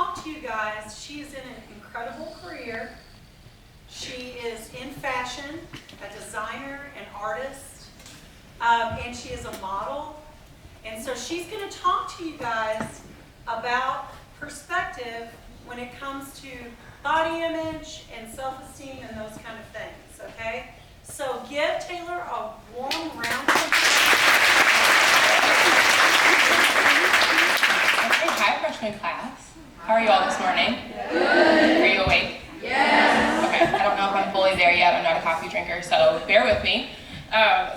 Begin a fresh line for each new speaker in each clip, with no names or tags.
talk to you guys. She is in an incredible career. She is in fashion, a designer, an artist, and she is a model. And so she's going to talk to you guys about perspective when it comes to body image and self-esteem and those kind of things, okay? So give Taylor a warm round of applause.
Okay, hi freshman class. How are you all this morning? Good. Are you awake? Yes. Okay, I don't know if I'm fully there yet. I'm not a coffee drinker, so bear with me.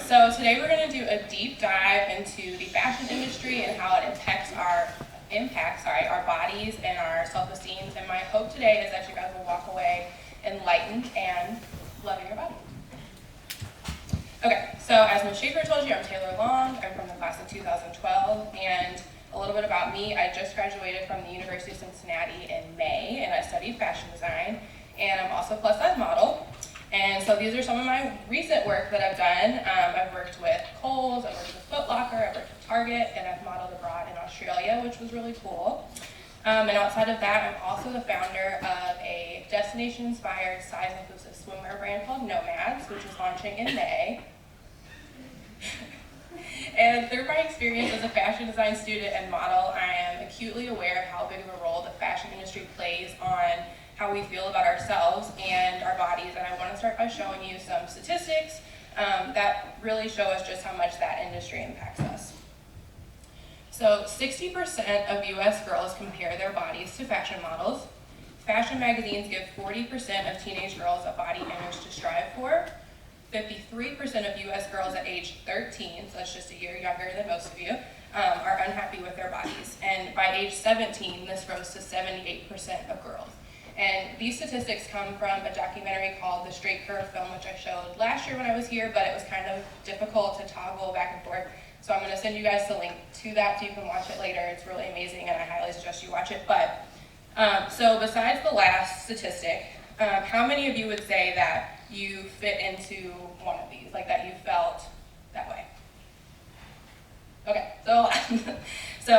So today we're going to do a deep dive into the fashion industry and how it impacts our bodies and our self-esteem. And my hope today is that you guys will walk away enlightened and loving your body. Okay, so as Ms. Schaefer told you, I'm Taylor Long. I'm from the class of 2012, and a little bit about me. I just graduated from the University of Cincinnati in May, and I studied fashion design, and I'm also a plus-size model. And so these are some of my recent work that I've done. I've worked with Kohl's, I've worked with Foot Locker, I've worked with Target, and I've modeled abroad in Australia, which was really cool. And outside of that, I'm also the founder of a destination-inspired, size-inclusive swimwear brand called Nomads, which is launching in May. And through my experience as a fashion design student and model, I am acutely aware of how big of a role the fashion industry plays on how we feel about ourselves and our bodies. And I want to start by showing you some statistics that really show us just how much that industry impacts us. So 60% of US girls compare their bodies to fashion models. Fashion magazines give 40% of teenage girls a body image to strive for. 53% of US girls at age 13, so that's just a year younger than most of you, are unhappy with their bodies. And by age 17, this rose to 78% of girls. And these statistics come from a documentary called The Straight Curve Film, which I showed last year when I was here, but it was kind of difficult to toggle back and forth. So I'm gonna send you guys the link to that so you can watch it later. It's really amazing and I highly suggest you watch it. But, so besides the last statistic, how many of you would say that you fit into one of these, like that you felt that way? Okay, so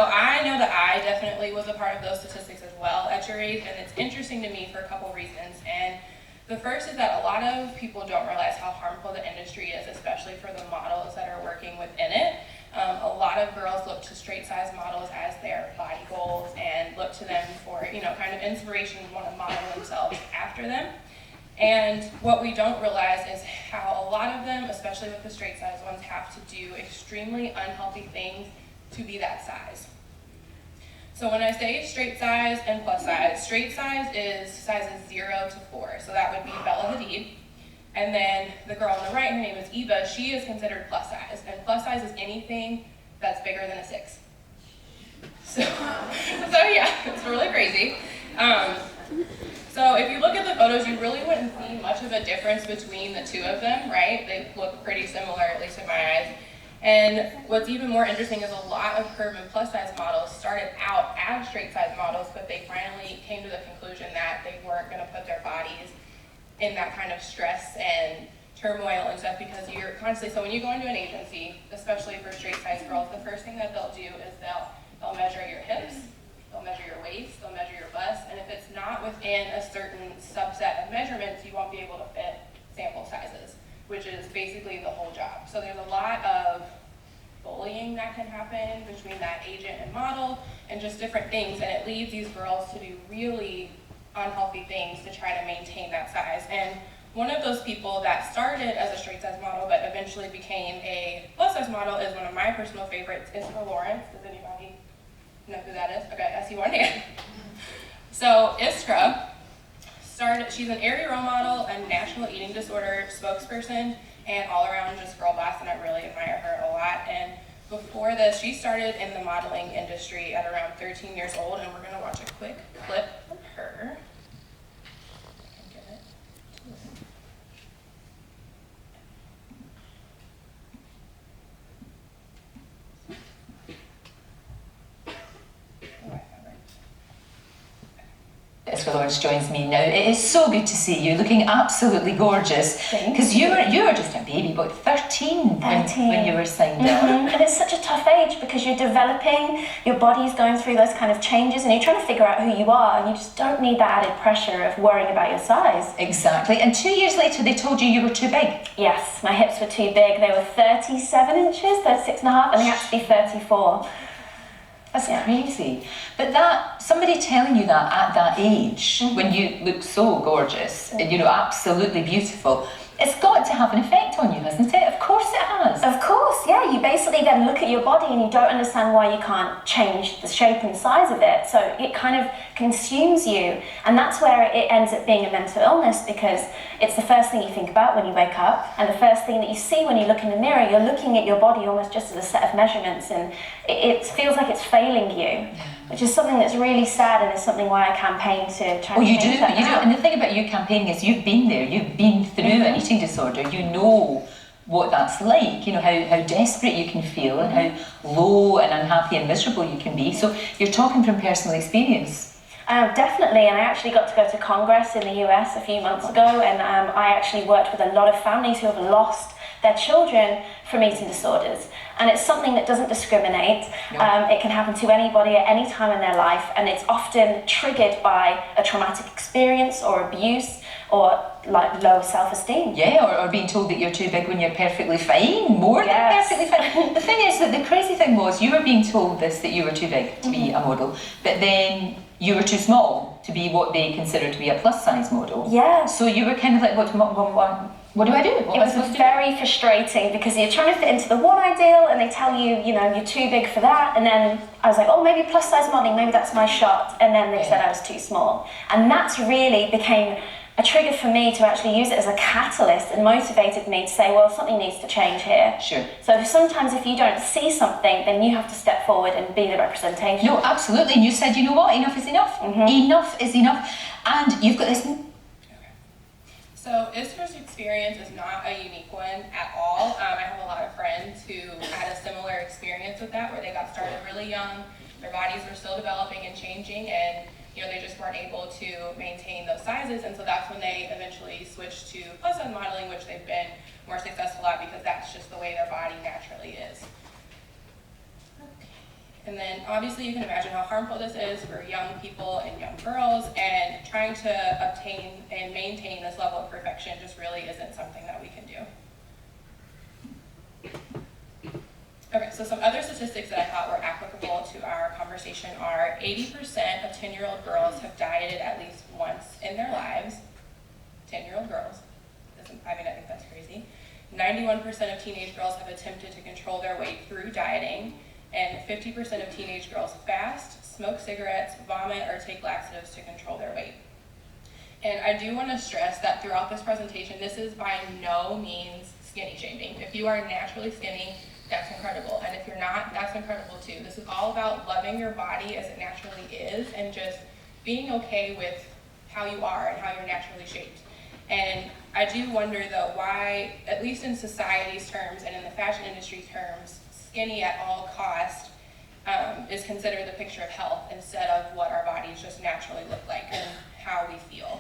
I know that I definitely was a part of those statistics as well at your age, and it's interesting to me for a couple reasons. And the first is that a lot of people don't realize how harmful the industry is, especially for the models that are working within it. A lot of girls look to straight size models as their body goals and look to them for, kind of inspiration and want to model themselves after them. And what we don't realize is how a lot of them, especially with the straight size ones, have to do extremely unhealthy things to be that size. So when I say straight size and plus size, straight size is sizes 0 to 4. So that would be Bella Hadid. And then the girl on the right, her name is Eva, she is considered plus size. And plus size is anything that's bigger than a 6. So yeah, it's really crazy. So if you look at the photos, you really wouldn't see much of a difference between the two of them, right? They look pretty similar, at least in my eyes. And what's even more interesting is a lot of curve and plus size models started out as straight size models, but they finally came to the conclusion that they weren't gonna put their bodies in that kind of stress and turmoil and stuff, because you're constantly, so when you go into an agency, especially for straight size girls, the first thing that they'll do is they'll measure your hips, they'll measure your waist, they'll measure your bust, and if it's not within a certain subset of measurements, you won't be able to fit sample sizes, which is basically the whole job. So there's a lot of bullying that can happen between that agent and model and just different things, and it leads these girls to do really unhealthy things to try to maintain that size. And one of those people that started as a straight size model but eventually became a plus size model is one of my personal favorites, Iskra Lawrence. Does anybody know who that is? Okay, I see one hand. So Iskra started, she's an Airy role model, a national eating disorder spokesperson, and all around just girl boss, and I really admire her a lot. And before this, she started in the modeling industry at around 13 years old, and we're gonna watch a quick clip of her.
Esther Lawrence joins me now. It is so good to see you, looking absolutely gorgeous. Because you were just a baby, about 13 when you were signed up.
And it's such a tough age because you're developing, your body's going through those kind of changes, and you're trying to figure out who you are, and you just don't need that added pressure of worrying about your size.
Exactly. And 2 years later, they told you were too big.
Yes, my hips were too big. They were 37 inches, 36 and a half, and they had to be 34.
That's crazy. But that, somebody telling you that at that age, when you look so gorgeous, and absolutely beautiful, it's got to have an effect on you, hasn't it? Of course it has.
Of course, yeah. You basically then look at your body and you don't understand why you can't change the shape and size of it. So it kind of consumes you. And that's where it ends up being a mental illness, because it's the first thing you think about when you wake up, and the first thing that you see when you look in the mirror. You're looking at your body almost just as a set of measurements, and it feels like it's failing you, which is something that's really sad, and is something why I campaign to try to change that now.
And the thing about you campaigning is you've been there, you've been through an eating disorder, you know what that's like, how desperate you can feel and how low and unhappy and miserable you can be. So you're talking from personal experience.
Definitely, and I actually got to go to Congress in the US a few months ago, and I actually worked with a lot of families who have lost their children from eating disorders. And it's something that doesn't discriminate. No. It can happen to anybody at any time in their life, and it's often triggered by a traumatic experience or abuse or like low self-esteem.
Yeah, or being told that you're too big when you're perfectly fine, more than perfectly fine. The thing is that the crazy thing was you were being told this, that you were too big to be a model, but then you were too small to be what they consider to be a plus size model.
Yeah.
So you were kind of like, what do I do?
It was very frustrating because you're trying to fit into the one ideal and they tell you, you're too big for that. And then I was like, oh, maybe plus size modeling, maybe that's my shot. And then they said I was too small. And that's really became a trigger for me to actually use it as a catalyst and motivated me to say, well, something needs to change here.
Sure.
So sometimes if you don't see something, then you have to step forward and be the representation.
No, absolutely. And you said, you know what, enough is enough. Enough is enough. And you've got this...
So Esther's experience is not a unique one at all. I have a lot of friends who had a similar experience with that, where they got started really young, their bodies were still developing and changing, and they just weren't able to maintain those sizes, and so that's when they eventually switched to plus size modeling, which they've been more successful at because that's just the way their body naturally is. And then obviously you can imagine how harmful this is for young people and young girls, and trying to obtain and maintain this level of perfection just really isn't something that we can do. Okay, so some other statistics that I thought were applicable to our conversation are 80% of 10-year-old girls have dieted at least once in their lives. 10-year-old girls. I think that's crazy. 91% of teenage girls have attempted to control their weight through dieting. And 50% of teenage girls fast, smoke cigarettes, vomit, or take laxatives to control their weight. And I do want to stress that throughout this presentation, this is by no means skinny shaming. If you are naturally skinny, that's incredible. And if you're not, that's incredible too. This is all about loving your body as it naturally is and just being okay with how you are and how you're naturally shaped. And I do wonder though why, at least in society's terms and in the fashion industry terms, skinny at all cost is considered the picture of health instead of what our bodies just naturally look like and how we feel.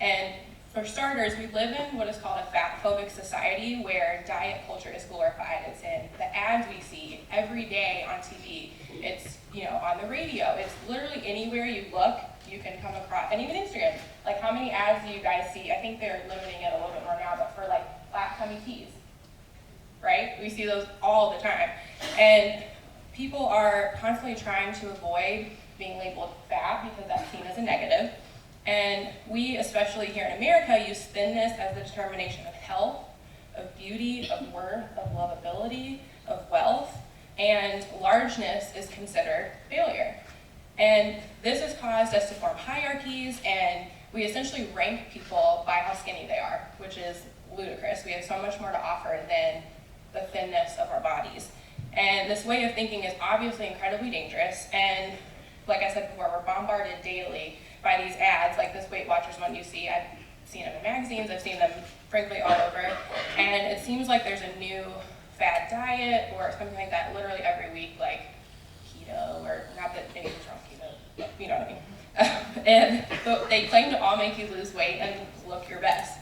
And for starters, we live in what is called a fat-phobic society where diet culture is glorified. It's in the ads we see every day on TV. It's on the radio. It's literally anywhere you look, you can come across, and even Instagram. Like, how many ads do you guys see? I think they're limiting it a little bit more now, but for like flat tummy teas. Right? We see those all the time. And people are constantly trying to avoid being labeled fat because that's seen as a negative. And we, especially here in America, use thinness as the determination of health, of beauty, of worth, of lovability, of wealth, and largeness is considered failure. And this has caused us to form hierarchies, and we essentially rank people by how skinny they are, which is ludicrous. We have so much more to offer than the thinness of our bodies. And this way of thinking is obviously incredibly dangerous, and like I said before, we're bombarded daily by these ads, like this Weight Watchers one you see. I've seen them in magazines, I've seen them frankly all over, and it seems like there's a new fad diet or something like that literally every week, like keto, or not that anything's wrong with keto, but you know what I mean. And they claim to all make you lose weight and look your best.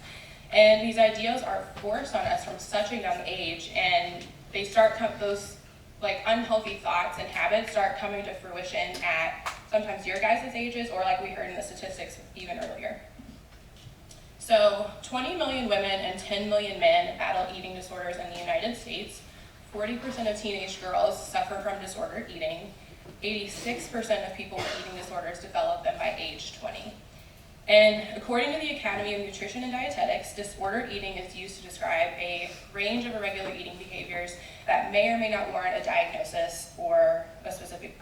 And these ideals are forced on us from such a young age, and they start those like unhealthy thoughts and habits start coming to fruition at sometimes your guys' ages, or like we heard in the statistics even earlier. So 20 million women and 10 million men battle eating disorders in the United States. 40% of teenage girls suffer from disordered eating. 86% of people with eating disorders develop them by age 20. And according to the Academy of Nutrition and Dietetics, disordered eating is used to describe a range of irregular eating behaviors that may or may not warrant a diagnosis or a specific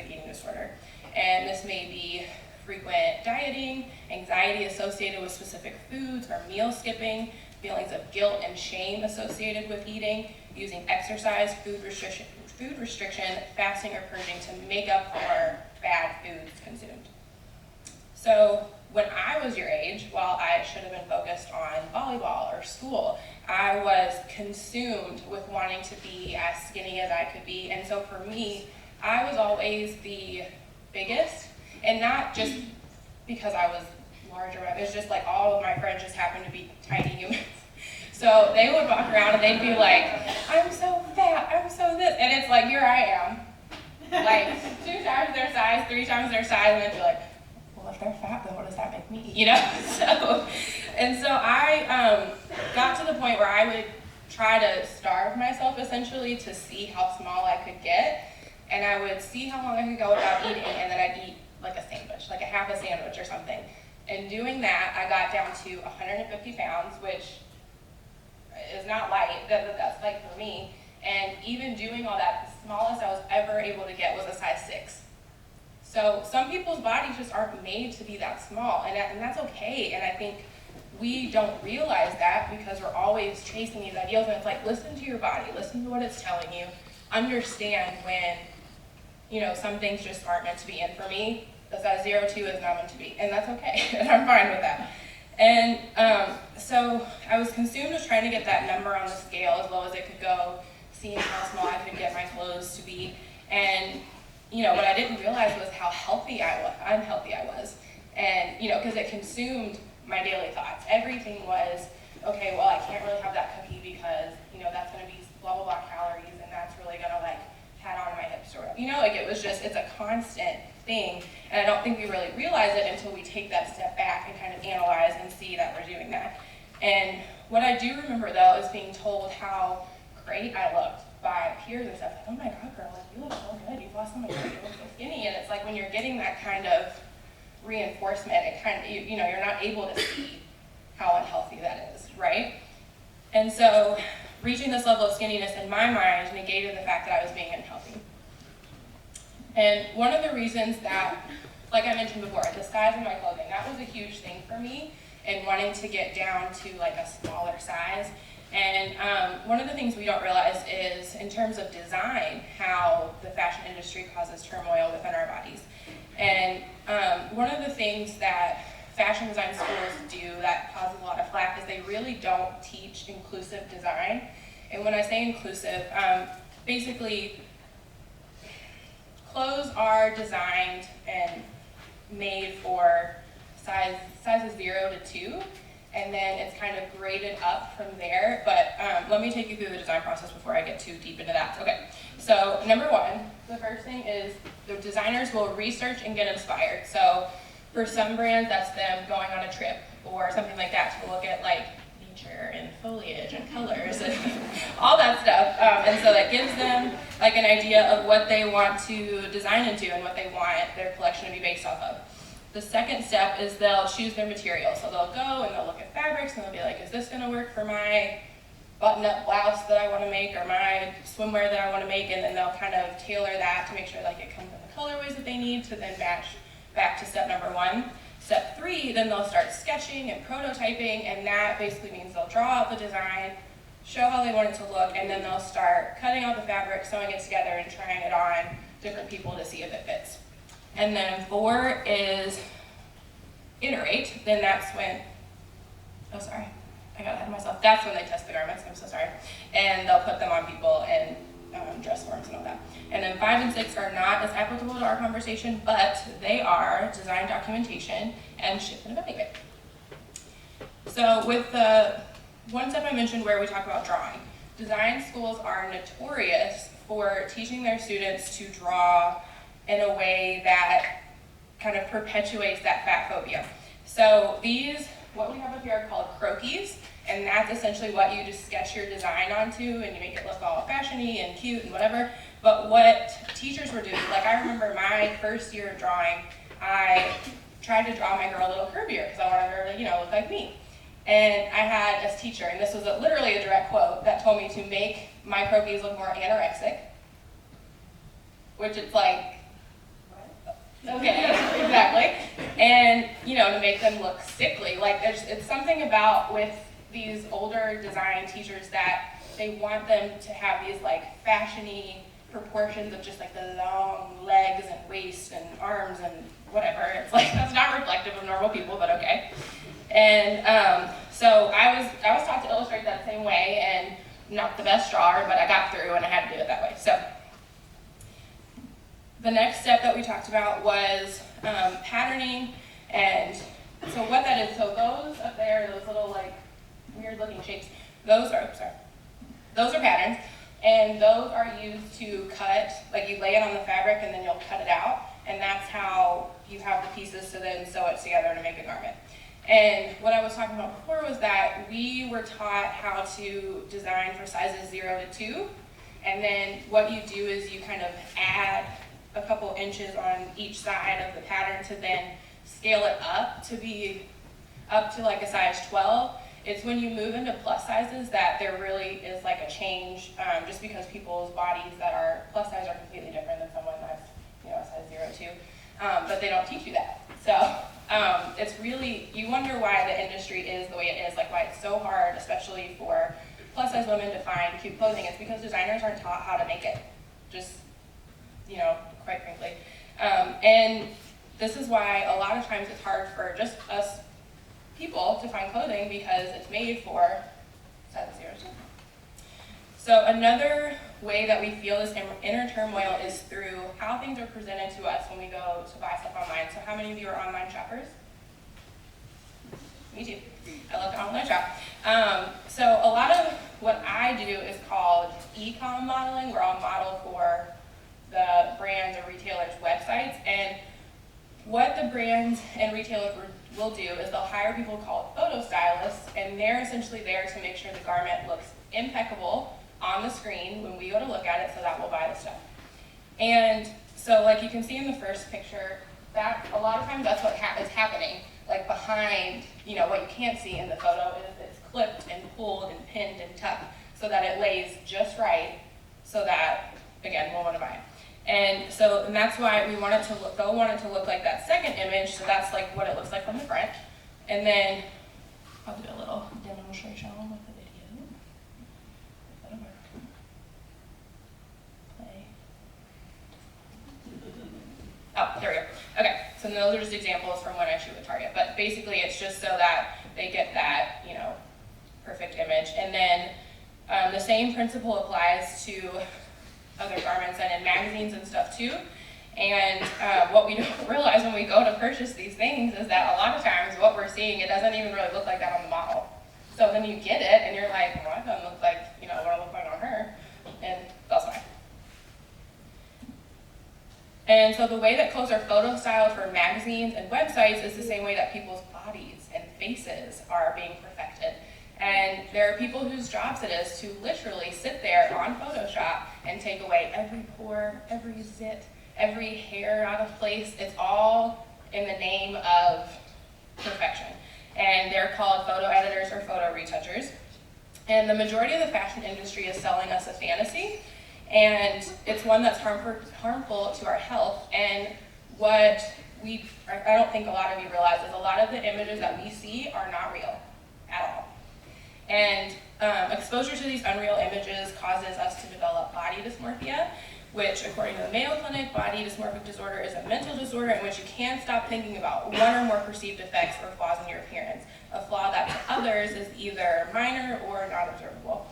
eating disorder. And this may be frequent dieting, anxiety associated with specific foods or meal skipping, feelings of guilt and shame associated with eating, using exercise, food restriction, fasting, or purging to make up for bad foods consumed. So when I was your age, while I should have been focused on volleyball or school, I was consumed with wanting to be as skinny as I could be. And so for me, I was always the biggest, and not just because I was larger, it was just like all of my friends just happened to be tiny humans. So they would walk around and they'd be like, I'm so fat, I'm so this, and it's like, here I am, like 2 times their size, 3 times their size, and they'd be like, well, if they're fat, then what does that make me, you know? So I got to the point where I would try to starve myself essentially to see how small I could get, and I would see how long I could go without eating, and then I'd eat like a sandwich, like a half a sandwich or something. And doing that, I got down to 150 pounds, which is not light, that's light for me. And even doing all that, the smallest I was ever able to get was a size 6. So some people's bodies just aren't made to be that small, and that's okay. And I think we don't realize that because we're always chasing these ideals, and it's like, listen to your body, listen to what it's telling you, understand when, you know, some things just aren't meant to be. And for me, the size 02 is not meant to be, and that's okay, and I'm fine with that. And so I was consumed with trying to get that number on the scale as low as it could go, seeing how small I could get my clothes to be. And, you know, what I didn't realize was how unhealthy I was. And, you know, because it consumed my daily thoughts. Everything was, okay, well, I can't really have that cookie because, you know, that's going to be blah, blah, blah calories, and that's really going to, like, pat on my hips or whatever. You know, like, it was just, it's a constant thing, and I don't think we really realize it until we take that step back and kind of analyze and see that we're doing that. And what I do remember, though, is being told how great I looked by peers and stuff. Like, oh my God, girl, like, you look so good, you've lost so much weight, you look so skinny. And it's like when you're getting that kind of reinforcement, it kind of, you know, you're not able to see how unhealthy that is, right? And so reaching this level of skinniness in my mind negated the fact that I was being unhealthy. And one of the reasons that, like I mentioned before, the size of my clothing, that was a huge thing for me, and wanting to get down to like a smaller size. And one of the things we don't realize is, in terms of design, how the fashion industry causes turmoil within our bodies. And one of the things that fashion design schools do that causes a lot of flack is they really don't teach inclusive design. And when I say inclusive, basically, clothes are designed and made for sizes 0 to 2, and then it's kind of graded up from there. But let me take you through the design process before I get too deep into that. Okay, so number one, the first thing is the designers will research and get inspired. So for some brands, that's them going on a trip or something like that to look at like nature and foliage and colors and all that stuff. And so that gives them like an idea of what they want to design into and what they want their collection to be based off of. The second step is they'll choose their material. So they'll go and they'll look at fabrics and they'll be like, is this gonna work for my button-up blouse that I wanna make or my swimwear that I wanna make? And then they'll kind of tailor that to make sure like it comes in the colorways that they need to then match back to step number 1. Step 3, then they'll start sketching and prototyping, and that basically means they'll draw out the design, show how they want it to look, and then they'll start cutting out the fabric, sewing it together, and trying it on different people to see if it fits. And then 4 is iterate. Then that's when, oh sorry, I got ahead of myself. That's when they test the garments, I'm so sorry. And they'll put them on people and dress forms and all that. And then 5 and 6 are not as applicable to our conversation, but they are design documentation and shipment of evaluate. So with the one step I mentioned where we talk about drawing, design schools are notorious for teaching their students to draw in a way that kind of perpetuates that fat phobia. So these, what we have up here are called croquis, and that's essentially what you just sketch your design onto and you make it look all fashiony and cute and whatever. But what teachers were doing, like I remember my first year of drawing, I tried to draw my girl a little curvier because I wanted her to, look like me. And I had this teacher, and this was literally a direct quote, that told me to make my croquis look more anorexic, which it's like, okay, exactly. And, to make them look sickly. Like, it's something about with these older design teachers that they want them to have these, like, fashiony proportions of just, like, the long legs and waist and arms and whatever. It's like, that's not reflective of normal people, but okay. And so I was taught to illustrate that same way, and not the best drawer, but I got through and I had to do it that way. So the next step that we talked about was patterning. And so what that is, so those up there, those little like weird looking shapes, those are patterns, and those are used to cut, like you lay it on the fabric and then you'll cut it out, and that's how you have the pieces to then sew it together to make a garment. And what I was talking about before was that we were taught how to design for sizes 0 to 2, and then what you do is you kind of add a couple inches on each side of the pattern to then scale it up to be up to like a size 12. It's when you move into plus sizes that there really is like a change, just because people's bodies that are plus size are completely different than someone that's a size 0 to, but they don't teach you that. So it's really, you wonder why the industry is the way it is, like why it's so hard, especially for plus size women to find cute clothing. It's because designers aren't taught how to make it, just, quite frankly. And this is why a lot of times it's hard for just us people to find clothing because it's made for size 0 to 2. So another way that we feel this inner turmoil is through how things are presented to us when we go to buy stuff online. So how many of you are online shoppers? Me too. I love to online shop. So a lot of what I do is called e-com modeling, where I'll model for the brands or retailers' websites. And what the brands and retailers will do is they'll hire people called photo stylists, and they're essentially there to make sure the garment looks impeccable on the screen when we go to look at it, so that we'll buy the stuff. And so like you can see in the first picture, that a lot of times that's what is happening, like behind, what you can't see in the photo is it's clipped and pulled and pinned and tucked so that it lays just right, so that, again, we'll want to buy it. And that's why they'll want it to look like that second image, so that's like what it looks like from the front. And then I'll do a little demonstration with the video. That'll work. Play. Oh, there we go. Okay, so those are just examples from when I shoot with Target. But basically it's just so that they get that, perfect image. And then the same principle applies to other garments and in magazines and stuff too. And what we don't realize when we go to purchase these things is that a lot of times what we're seeing, it doesn't even really look like that on the model. So then you get it and you're like, well, that doesn't look like, what I look like on her. And that's fine. And so the way that clothes are photo styled for magazines and websites is the same way that people's bodies and faces are being perfected. And there are people whose jobs it is to literally sit there on Photoshop and take away every pore, every zit, every hair out of place. It's all in the name of perfection. And they're called photo editors or photo retouchers. And the majority of the fashion industry is selling us a fantasy, and it's one that's harmful to our health. And what I don't think a lot of you realize is a lot of the images that we see are not real at all. And exposure to these unreal images causes us to develop body dysmorphia, which according to the Mayo Clinic, body dysmorphic disorder is a mental disorder in which you can't stop thinking about one or more perceived effects or flaws in your appearance, a flaw that to others is either minor or not observable.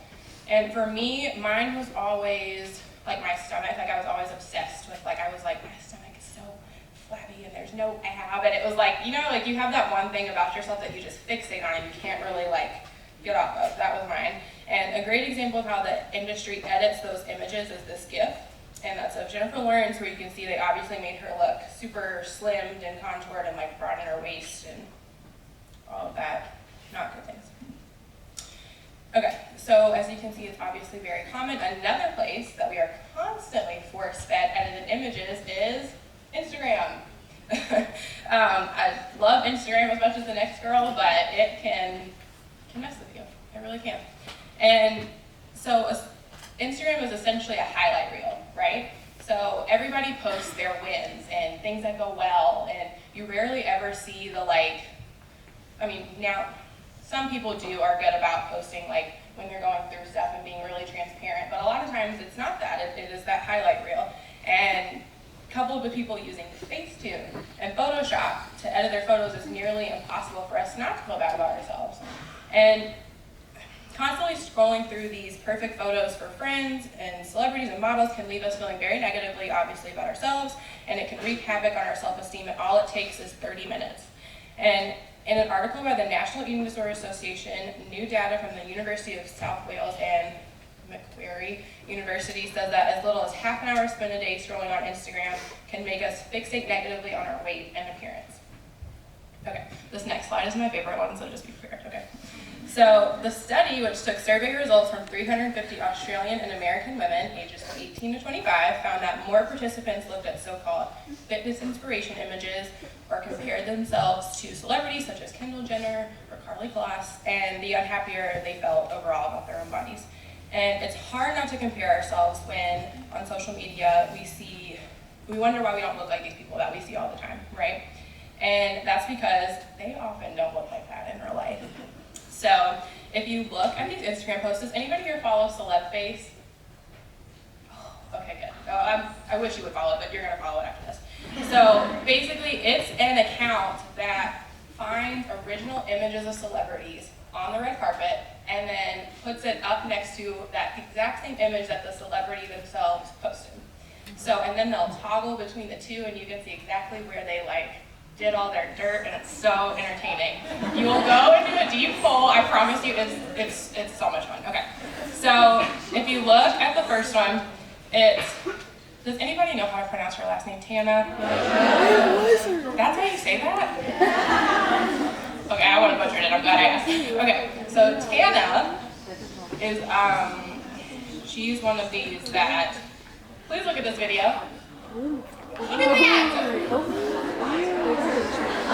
And for me, mine was always like my stomach, like I was always obsessed with, like I was like, my stomach is so flabby and there's no ab, and it was like, you know, like you have that one thing about yourself that you just fixate on and you can't really like get off of. That was mine. And a great example of how the industry edits those images is this GIF, and that's of Jennifer Lawrence, where you can see they obviously made her look super slimmed and contoured and like broad in her waist and all of that, not good things. Okay, so as you can see, it's obviously very common. Another place that we are constantly force-fed edited images is Instagram. I love Instagram as much as the next girl, but it can mess with you. It really can. And so Instagram is essentially a highlight reel, right? So everybody posts their wins and things that go well, and you rarely ever see the like, I mean, now some people are good about posting like when they're going through stuff and being really transparent, but a lot of times it's not that, it is that highlight reel. And coupled with people using Facetune and Photoshop to edit their photos, is nearly impossible for us not to feel bad about ourselves. And constantly scrolling through these perfect photos for friends and celebrities and models can leave us feeling very negatively, obviously, about ourselves, and it can wreak havoc on our self-esteem, and all it takes is 30 minutes. And in an article by the National Eating Disorder Association, new data from the University of South Wales and Macquarie University says that as little as half an hour spent a day scrolling on Instagram can make us fixate negatively on our weight and appearance. Okay, this next slide is my favorite one, so just be prepared, okay? So the study, which took survey results from 350 Australian and American women ages 18 to 25, found that more participants looked at so-called fitness inspiration images or compared themselves to celebrities such as Kendall Jenner or Karlie Kloss, and the unhappier they felt overall about their own bodies. And it's hard not to compare ourselves when on social media we wonder why we don't look like these people that we see all the time, right? And that's because they often don't look like that in real life. So if you look at these Instagram posts, does anybody here follow CelebFace? Oh, okay, good. I wish you would follow it, but you're gonna follow it after this. So basically it's an account that finds original images of celebrities on the red carpet and then puts it up next to that exact same image that the celebrity themselves posted. So, and then they'll toggle between the two and you can see exactly where they like did all their dirt, and it's so entertaining. You will go into a deep hole, I promise you, it's so much fun. Okay, so if you look at the first one, does anybody know how to pronounce her last name? Tana? That's how you say that? Okay, I want to butcher it, I'm glad I asked. Okay, so Tana is, she's one of these that, please look at this video. Look at that!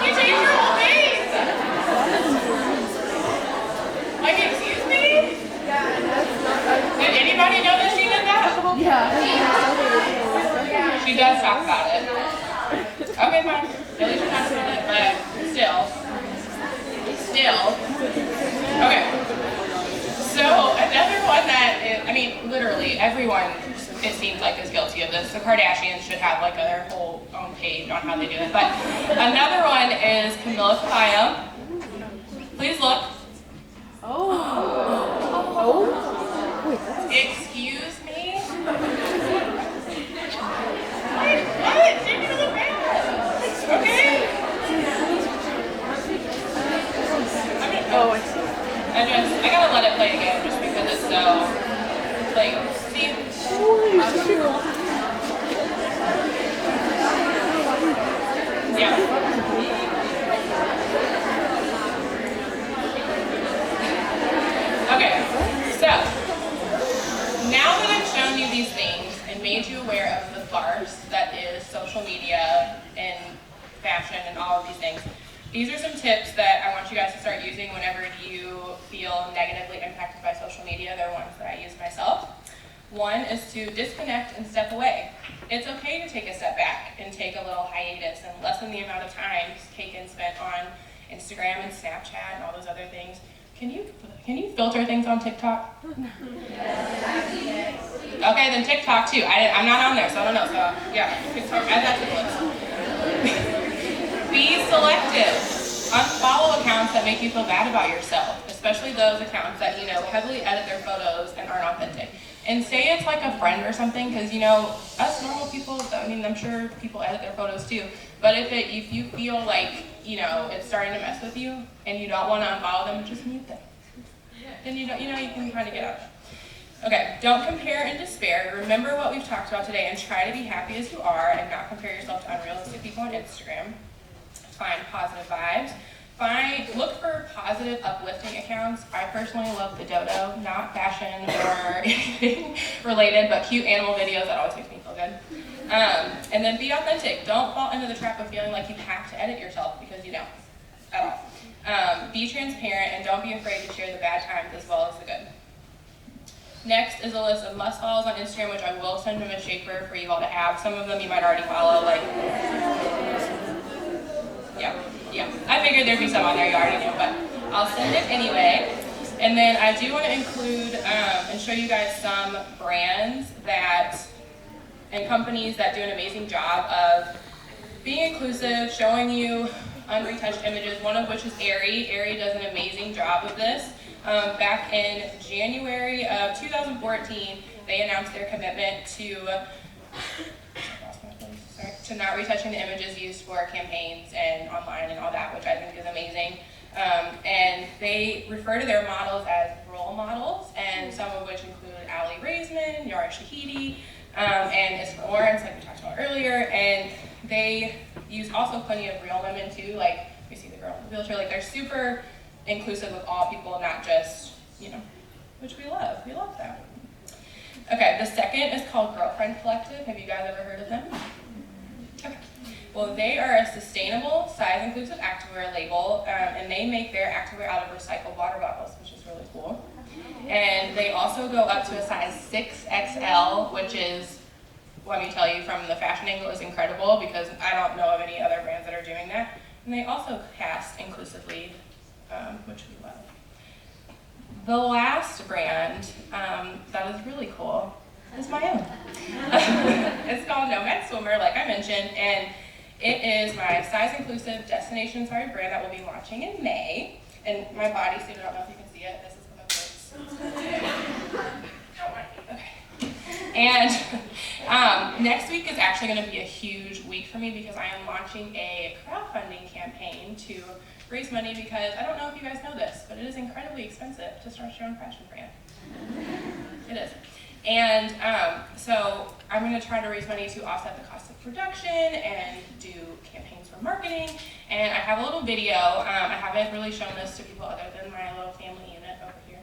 You changed your whole face! Like, excuse me? Did anybody know that she did that? Yeah. She does talk about it. Okay, fine. At least you're not about it, but still. Okay. So, another one that is, I mean, literally, everyone, it seems like, is guilty of this. The Kardashians should have like their whole own page on how they do it. But another one is Camila Cabello. Please look. Excuse me? What? Didn't you look bad? Okay. I gotta let it play again just because it's so, like, see? Yeah. Okay, so now that I've shown you these things and made you aware of the farce that is social media and fashion and all of these things, these are some tips that I want you guys to start using whenever you feel negatively impacted by social media. They're ones that I use myself. One is to disconnect and step away. It's okay to take a step back and take a little hiatus and lessen the amount of time taken spent on Instagram and Snapchat and all those other things. Can you filter things on TikTok? Okay, then TikTok too. I'm not on there, so I don't know. So yeah, add that to the list. Be selective. Unfollow accounts that make you feel bad about yourself, especially those accounts that, heavily edit their photos and aren't authentic. And say it's like a friend or something, because us normal people, I mean, I'm sure people edit their photos too, but if you feel like, it's starting to mess with you and you don't want to unfollow them, just mute them. Then you can kind of get out of it. Okay, don't compare and despair. Remember what we've talked about today and try to be happy as you are and not compare yourself to unrealistic people on Instagram. Find positive vibes. Look for positive, uplifting accounts. I personally love the Dodo, not fashion or anything related, but cute animal videos. That always makes me feel good. And then be authentic. Don't fall into the trap of feeling like you have to edit yourself, because you don't at all. Be transparent and don't be afraid to share the bad times as well as the good. Next is a list of must-follows on Instagram, which I will send to Ms. Schaefer for you all to have. Some of them you might already follow, like, yeah. I figured there'd be some on there you already knew, but I'll send it anyway. And then I do want to include and show you guys some brands and companies that do an amazing job of being inclusive, showing you unretouched images, one of which is Aerie. Aerie does an amazing job of this. Back in January of 2014, they announced their commitment to not retouching the images used for campaigns and online and all that, which I think is amazing. And they refer to their models as role models, and some of which include Aly Raisman, Yara Shahidi, and Isra Lawrence, like we talked about earlier. And they use also plenty of real women too, like we see the girl in the wheelchair. Like, they're super inclusive of all people, not just, which we love. We love that. Okay, the second is called Girlfriend Collective. Have you guys ever heard of them? Okay. Well, they are a sustainable, size-inclusive activewear label, and they make their activewear out of recycled water bottles, which is really cool. And they also go up to a size 6XL, which is, let me tell you, from the fashion angle, is incredible, because I don't know of any other brands that are doing that. And they also cast inclusively, which we love. The last brand that is really cool is my own. It's called Nomad Swimwear, like I mentioned, and it is my size-inclusive, destination-inspired brand that will be launching in May. And my bodysuit, I don't know if you can see it. This is what it looks. Okay. And next week is actually going to be a huge week for me, because I am launching a crowdfunding campaign to raise money, because I don't know if you guys know this, but it is incredibly expensive to start your own fashion brand. It is. And so I'm going to try to raise money to offset the cost of production and do campaigns for marketing. And I have a little video. I haven't really shown this to people other than my little family unit over here.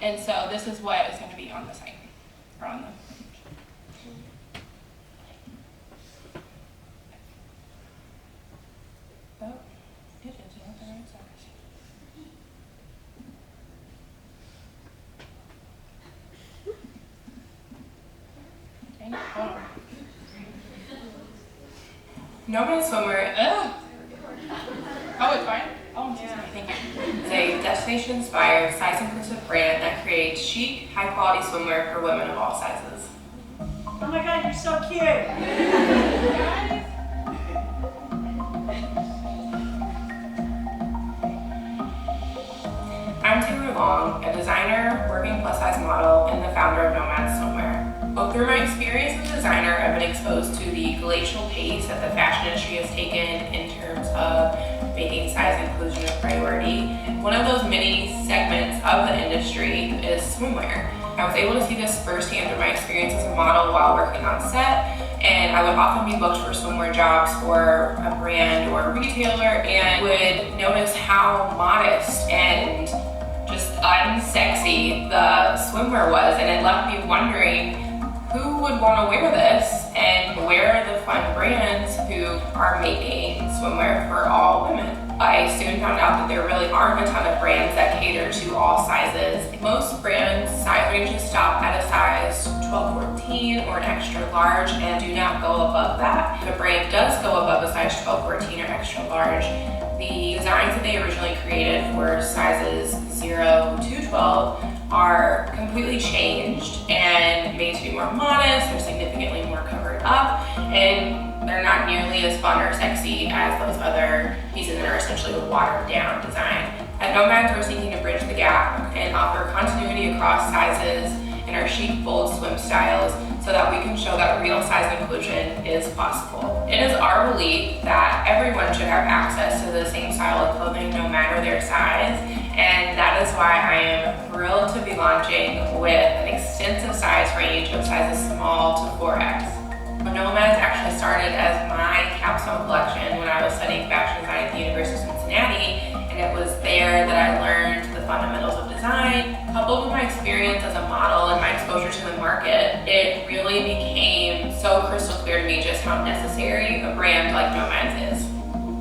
And so this is what is going to be on the site, or on the it is not the right size. Dang it, hold on. Nomad Swimwear, oh, it's fine? Oh, I'm so sorry, thank you. It's a destination-inspired, size-inclusive brand that creates chic, high-quality swimwear for women of all sizes.
Oh my God, you're so cute.
I'm Taylor Long, a designer, working plus-size model, and the founder of Nomad Swimwear. Well, through my experience as a designer, I've been exposed to the glacial pace that the fashion industry has taken in terms of making size inclusion a priority. One of those many segments of the industry is swimwear. I was able to see this firsthand through my experience as a model while working on set, and I would often be booked for swimwear jobs for a brand or a retailer, and would notice how modest and just unsexy the swimwear was, and it left me wondering who would want to wear this, and where are the fun brands who are making swimwear for all women. I soon found out that there really aren't a ton of brands that cater to all sizes. Most brands' size ranges stop at a size 12-14 or an extra large and do not go above that. If a brand does go above a size 12-14 or extra large, the designs that they originally created for sizes 0 to 12 are completely changed and made to be more modest. They're significantly more covered up, and they're not nearly as fun or sexy as those other pieces that are essentially a watered down design. At Nomads, we're seeking to bridge the gap and offer continuity across sizes in our chic, bold swim styles so that we can show that real size inclusion is possible. It is our belief that everyone should have access to the same style of clothing no matter their size, and that is why I am thrilled to be launching with an extensive size range of sizes small to 4X. Nomads actually started as my capstone collection when I was studying fashion design at the University of Cincinnati, and it was there that I learned the fundamentals of design. Coupled with my experience as a model and my exposure to the market, it really became so crystal clear to me just how necessary a brand like Nomads is.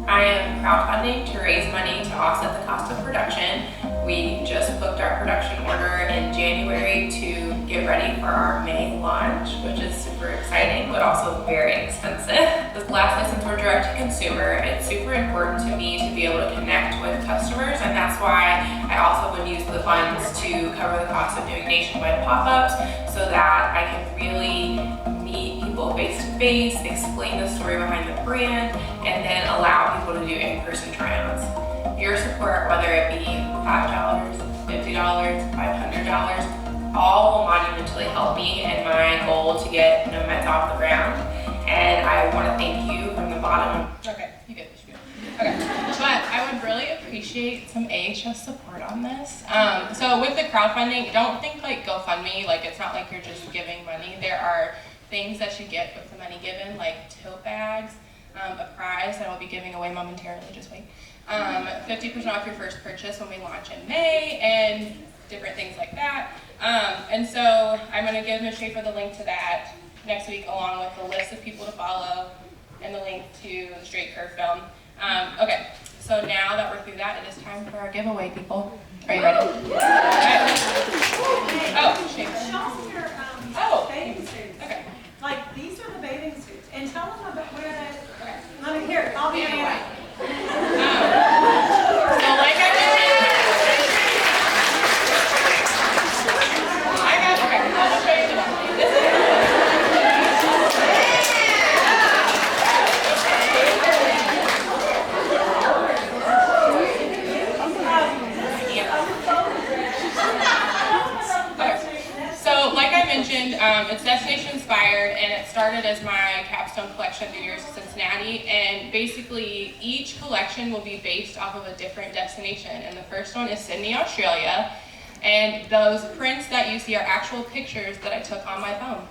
I am crowdfunding to raise money to offset the cost of production. We just booked our production order in January to get ready for our May launch, which is super exciting, but also very expensive. Lastly, since we're direct to consumer, it's super important to me to be able to connect with customers, and that's why I also would use the funds to cover the cost of doing nationwide pop-ups so that I can really meet people face to face, explain the story behind the brand, and then allow people to do in-person try-ons. Your support, whether it be $5, $50, $500, all will monumentally help me in my goal to get Nomads off the ground. And I want to thank you from the bottom. Okay, you get this. Okay, but I would really appreciate some AHS support on this. So with the crowdfunding, don't think like GoFundMe, like it's not like you're just giving money. There are things that you get with the money given, like tote bags, a prize that I'll be giving away momentarily, just wait. 50% off your first purchase when we launch in May, and different things like that. And so I'm going to give Ms. Schaefer the link to that next week, along with the list of people to follow and the link to the Straight Curve film. Okay, so now that we're through that, it is time for our giveaway, people. Are you ready? Okay. Oh, Schaefer.
Show them your bathing suits.
Okay.
Like, these are the bathing suits. And tell them about where they, okay. Let me hear it. I'll be Anna.
So like I mentioned, okay, I'll just show you the one. This is So, like I mentioned, it's destination inspired, and it started as my capstone collection at the University of Cincinnati. And basically, each collection will be based off of a different destination. And the first one is Sydney, Australia. And those prints that you see are actual pictures that I took on my phone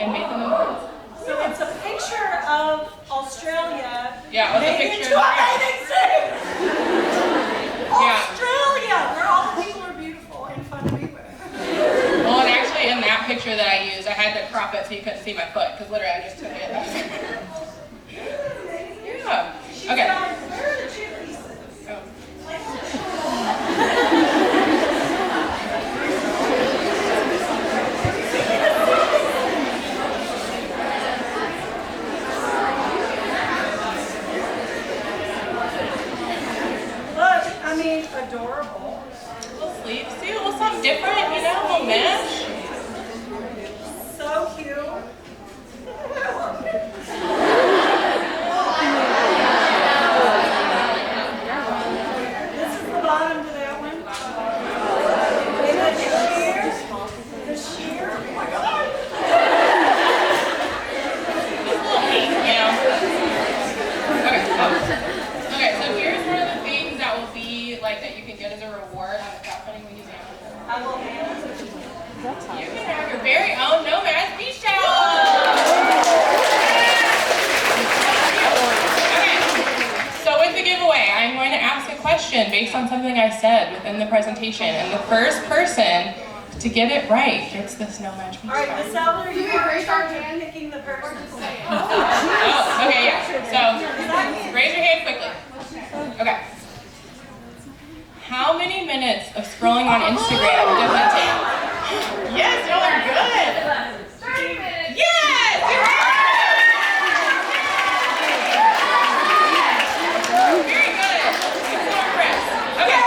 and made them in prints.
So it's a picture of Australia.
Yeah, with a
made
picture
into
of
a bathing suit.
Yeah.
Australia, where all the people are beautiful and fun to be with.
Well, and actually in that picture that I used, I had to crop it so you couldn't see my foot, because literally I just took it. Yeah.
She's
Okay.
like, where are the chip pieces?
Oh.
Look, I mean, adorable.
Little sleeves too, a little something different, you know, a little mesh.
So cute. This is the bottom to that one. And the sheer. Oh my God.
Okay, so here's one of the things that will be like that you can get as a reward on the crowdfunding we use.
I will hand.
You can have your very own Nomads beach towel. Okay, so with the giveaway, I'm going to ask a question based on something I said within the presentation, and the first person to get it right gets this Nomad beach
All right,
towel.
Miss Elder, you are in charge of picking the person.
Oh, okay, yeah. So raise your hand quickly. Okay. How many minutes of scrolling on Instagram does it take? Yes, y'all are good. 30 minutes. Yes! Very good. I'm so impressed. Okay.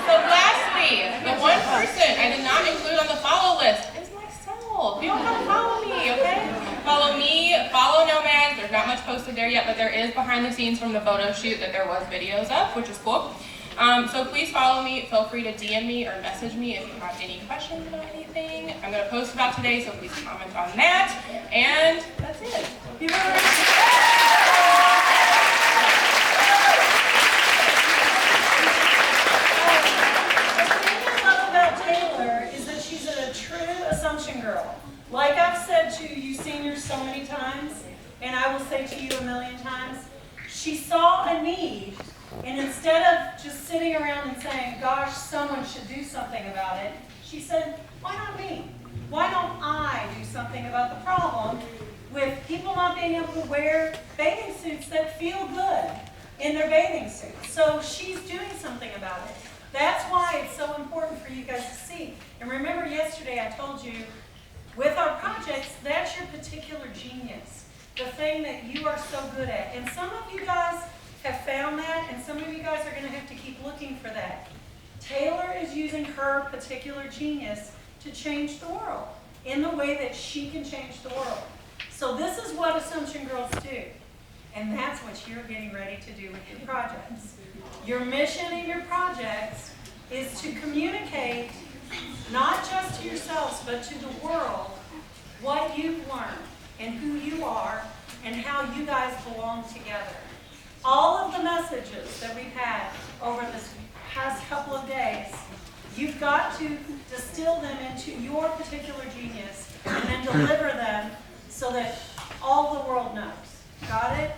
So lastly, the one person I did not include on the follow list is myself. You don't have to follow me, okay? Follow me, follow Nomads. There's not much posted there yet, but there is behind the scenes from the photo shoot that there was videos of, which is cool. So please follow me. Feel free to DM me or message me if you have any questions about anything. I'm going to post about today, so please comment on that. And that's it.
You know, the thing I love about Taylor is that she's a true Assumption girl. Like I've said to you seniors so many times, and I will say to you a million times, she saw a need, and instead of just sitting around and saying, gosh, someone should do something about it, she said, why not me? Why don't I do something about the problem with people not being able to wear bathing suits that feel good in their bathing suits? So she's doing something about it. That's why it's so important for you guys to see. And remember yesterday I told you, with our projects, that's your particular genius, the thing that you are so good at. And some of you guys have found that, and some of you guys are going to have to keep looking for that. Taylor is using her particular genius to change the world in the way that she can change the world. So this is what Assumption Girls do, and that's what you're getting ready to do with your projects. Your mission in your projects is to communicate not just to yourselves, but to the world, what you've learned and who you are and how you guys belong together. All of the messages that we've had over this past couple of days, you've got to distill them into your particular genius and then deliver them so that all the world knows. Got it?